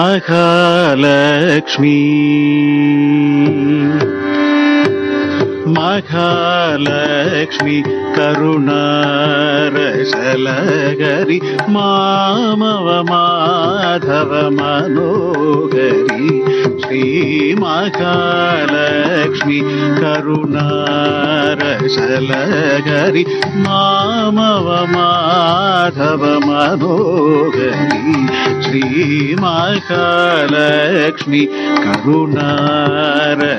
மகாலக்ஷ்மி மகாலக்ஷ்மி கருணாரசலகரி மாமவ மாதவ மனோகரி ஸ்ரீ மகாலக்ஷ்மி கருணாரசலகரி மாமவ மாதவ மனோகரி ஸ்ரீ மகாலக்ஷ்மி கருணாரசலகரி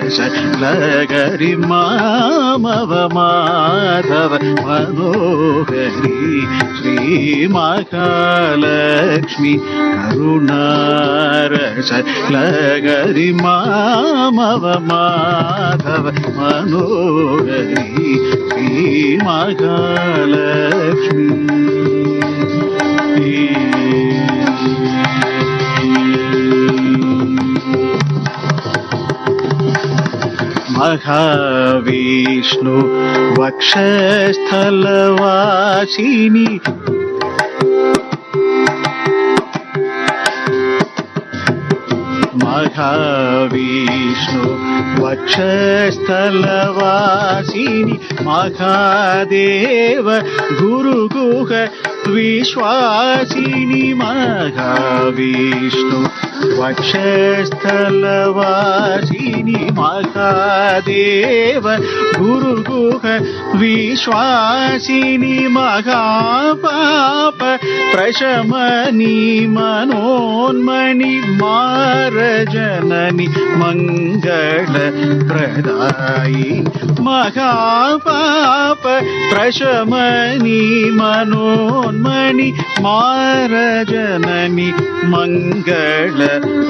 மாமவ மாதவ மனோகரி ஸ்ரீ மகாலக்ஷ்மி கருணாரசலகரி மாமவ மாதவ மனோகரி ஸ்ரீ மகாலக்ஷ்மி महाविष्णु वक्षस्थलवासिनी महाविष्णु वक्षस्थलवासिनी महादेव गुरुगुह विश्वासिनी महाविष्णु वक्षस्थलवासिनी महादेव गुरुगुह विश्वासिनी महापाप प्रशमनी मनोन्मणि मारजननी मंगल प्रदायी महापाप प्रशमनी मनोन्मणि मारजननी मंगल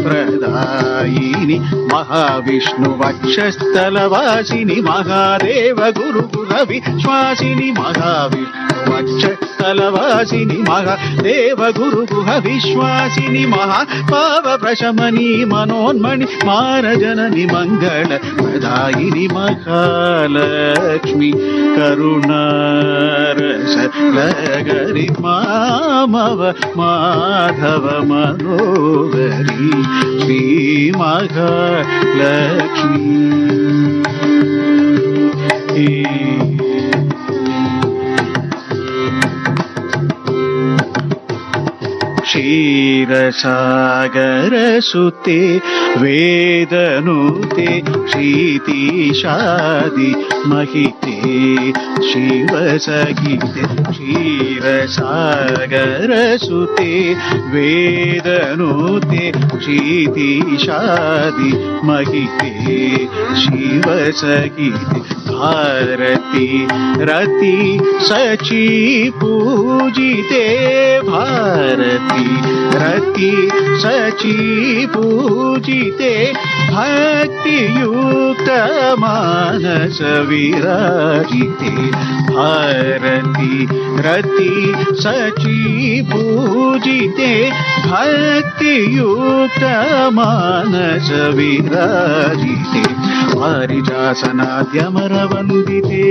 प्रदायिनी महाविष्णु वक्षस्थलवासिनी महादेव गुरुकुल विश्वासिनी महाविष्णु वक्षस्थलवासिनी महादेव गुरुकुल विश्वासिनी महापाप प्रशमनी मनोन्मणि मारजननी मंगल प्रदायिनी महालक्ष्मी करुणारसलगरि मामव माधव मनोहरी श्री महालक्ष्मी क्षीरसागरसुते वेदनुते क्षितिशादि महिते शिवसहिते क्षीरसागरसुते वेदनुते क्षितिशादि महिते शिवसहिते भारती रति सची पूजिते भारती रति सची पूजिते भक्तियुक्त मानस विराजिते भारती रति सची पूजिते भक्तियुक्त मानस विराजिते पारिजासनाद्यमरवन्दिते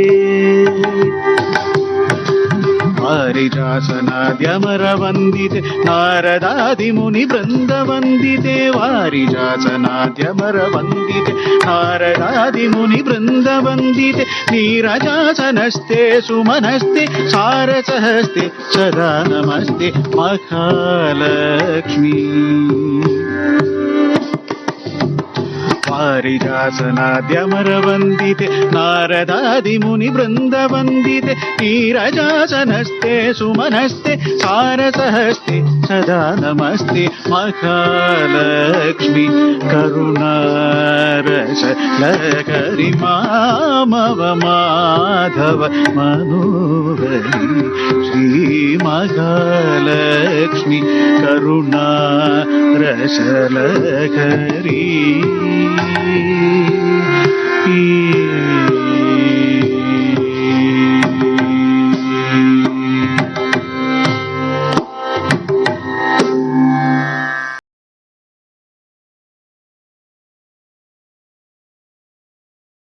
वारिजासनाद्यमरवन्दिते नारदादिमुनिवृन्दवन्दिते वारिजासनाद्यमरवन्दिते नारदादिमुनिवृन्दवन्दिते नीरजासनस्ते सुमनस्ते सारसहस्ते सदा नमस्ते महालक्ष्मी वारिजासनाद्यमरवन्दिते नारदादिमुनिवृन्दवन्दिते नीरजासनस्ते सुमनस्ते सारसहस्ते सदा नमस्ते महालक्ष्मी करुणारसलगरि मामव माधव मनोहरी श्री महालक्ष्मी करुणारसलगरि